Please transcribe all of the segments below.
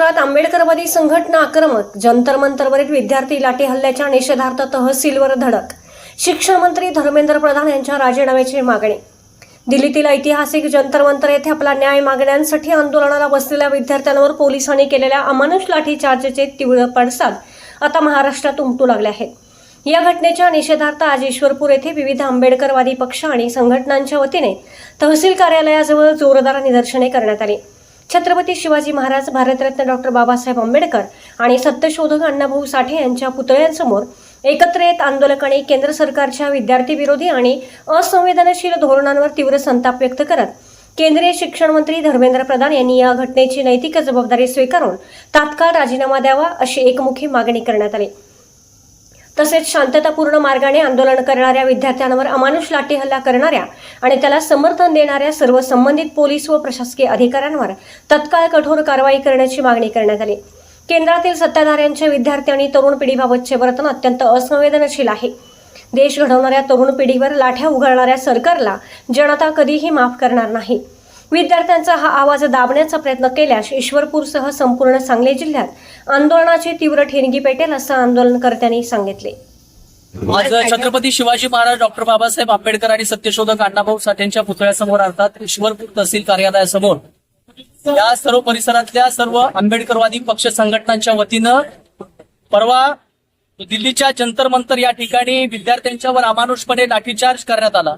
शहरात आंबेडकरवादी संघटना आक्रमक, जंतर मंतरवरील विद्यार्थी लाठी हल्ल्याच्या निषेधार्थ तहसीलवर धडक, शिक्षण मंत्री धर्मेंद्र प्रधान यांच्या राजीनाम्याची मागणी। दिल्लीतील ऐतिहासिक जंतर मंतर येथे आपला न्याय मागण्यांसाठी आंदोलनाला बसलेल्या विद्यार्थ्यांवर पोलिसांनी केलेल्या अमानुष लाठीचार्जचे तीव्र पडसाद आता महाराष्ट्रात उमटू लागले आहेत। या घटनेच्या निषेधार्थ आज ईश्वरपूर येथे विविध आंबेडकरवादी पक्ष आणि संघटनांच्या वतीने तहसील कार्यालयाजवळ जोरदार निदर्शने करण्यात आली। छत्रपती शिवाजी महाराज, भारतरत्न डॉक्टर बाबासाहेब आंबेडकर आणि सत्यशोधक अण्णाभाऊ साठे यांच्या पुतळ्यांसमोर एकत्र येत आंदोलकांनी केंद्र सरकारच्या विद्यार्थी विरोधी आणि असंवेदनशील धोरणांवर तीव्र संताप व्यक्त करत केंद्रीय शिक्षण मंत्री धर्मेंद्र प्रधान यांनी या घटनेची नैतिक जबाबदारी स्वीकारून तात्काळ राजीनामा द्यावा अशी एकमुखी मागणी करण्यात आली। तसेच शांततापूर्ण मार्गाने आंदोलन करणाऱ्या विद्यार्थ्यांवर अमानुष लाठी हल्ला करणाऱ्या आणि त्याला समर्थन देणाऱ्या सर्व संबंधित पोलीस व प्रशासकीय अधिकाऱ्यांवर तत्काळ कठोर कारवाई करण्याची मागणी करण्यात आली। केंद्रातील सत्ताधाऱ्यांचे विद्यार्थी आणि तरुण पिढीबाबतचे वर्तन अत्यंत असंवेदनशील आहे। देश घडवणाऱ्या तरुण पिढीवर लाठ्या उगारणाऱ्या सरकारला जनता कधीही माफ करणार नाही। विद्यार्थ्यांचा हा आवाज दाबण्याचा प्रयत्न केल्यास ईश्वरपूरसह संपूर्ण सांगली जिल्ह्यात आंदोलनाची तीव्र ठिणगी पेटेल असं आंदोलनकर्त्यांनी सांगितले। आज छत्रपती शिवाजी महाराज, डॉक्टर बाबासाहेब आंबेडकर आणि सत्यशोधक अण्णाभाऊ साठेंच्या पुतळ्यासमोर अर्थात ईश्वरपूर तहसील कार्यालयासमोर या सर्व परिसरातल्या सर्व आंबेडकरवादी पक्ष संघटनांच्या वतीनं परवा दिल्लीच्या जंतर मंतर या ठिकाणी विद्यार्थ्यांच्यावर अमानुषपणे लाठीचार्ज करण्यात आला।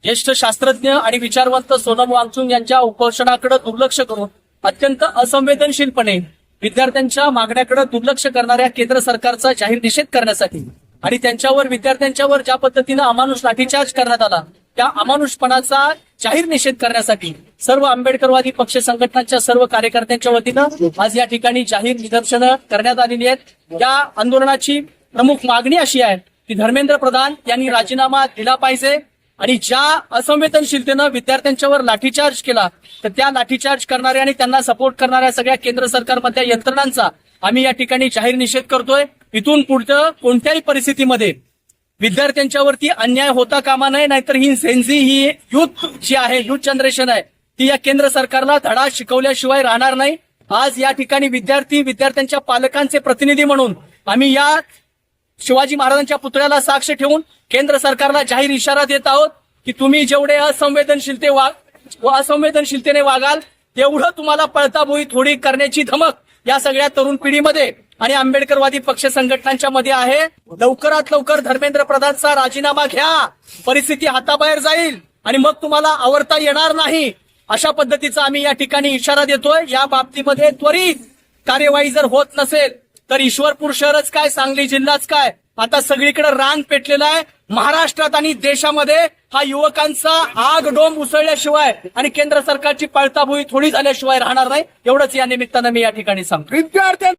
ज्येष्ठ शास्त्रज्ञ आणि विचारवंत सोनम वांगचुक यांच्या उपोषणाकडे दुर्लक्ष करून अत्यंत असंवेदनशीलपणे विद्यार्थ्यांच्या मागण्याकडे दुर्लक्ष करणाऱ्या केंद्र सरकारचा जाहीर निषेध करण्यासाठी आणि त्यांच्यावर विद्यार्थ्यांच्यावर ज्या पद्धतीनं अमानुष लाठीचार्ज करण्यात आला त्या अमानुषपणाचा जाहीर निषेध करण्यासाठी सर्व आंबेडकरवादी पक्ष संघटनांच्या सर्व कार्यकर्त्यांच्या वतीनं आज या ठिकाणी जाहीर निदर्शनं करण्यात आलेली आहेत। या आंदोलनाची प्रमुख मागणी अशी आहे की धर्मेंद्र प्रधान यांनी राजीनामा दिला पाहिजे आणि ज्या असंवेदनशीलतेनं विद्यार्थ्यांच्यावर लाठीचार्ज केला तर त्या लाठीचार्ज करणाऱ्या आणि त्यांना सपोर्ट करणाऱ्या सगळ्या केंद्र सरकारमधल्या यंत्रणांचा आम्ही या ठिकाणी जाहीर निषेध करतोय। इथून पुढचं कोणत्याही परिस्थितीमध्ये विद्यार्थ्यांच्यावरती अन्याय होता कामा नये, नाहीतर ही झेनझी ही युथ जी आहे, युथ जनरेशन आहे, ती या केंद्र सरकारला धडा शिकवल्याशिवाय राहणार नाही। आज या ठिकाणी विद्यार्थ्यांच्या पालकांचे प्रतिनिधी म्हणून आम्ही या शिवाजी महाराजांच्या पुतळ्याला साक्ष ठेवून केंद्र सरकारला जाहीर इशारा देत आहोत की तुम्ही जेवढे असंवेदनशीलतेने वागाल तेवढं तुम्हाला पळताबोई थोडी करण्याची धमक या सगळ्या तरुण पिढीमध्ये आणि आंबेडकरवादी पक्ष संघटनांच्या मध्ये आहे। लवकरात लवकर धर्मेंद्र प्रधानचा राजीनामा घ्या, परिस्थिती हाताबाहेर जाईल आणि मग तुम्हाला आवरता येणार नाही, अशा पद्धतीचा आम्ही या ठिकाणी इशारा देतोय। या बाबतीमध्ये त्वरित कार्यवाही जर होत नसेल तर ईश्वरपूर शहरच काय, सांगली जिल्हाच काय, आता सगळीकडे रान पेटलेला आहे। महाराष्ट्रात आणि देशामध्ये हा युवकांचा आग डोंब उसळल्याशिवाय आणि केंद्र सरकारची पळताबोई थोडी झाल्याशिवाय राहणार नाही, एवढंच या निमित्तानं मी या ठिकाणी सांगतो।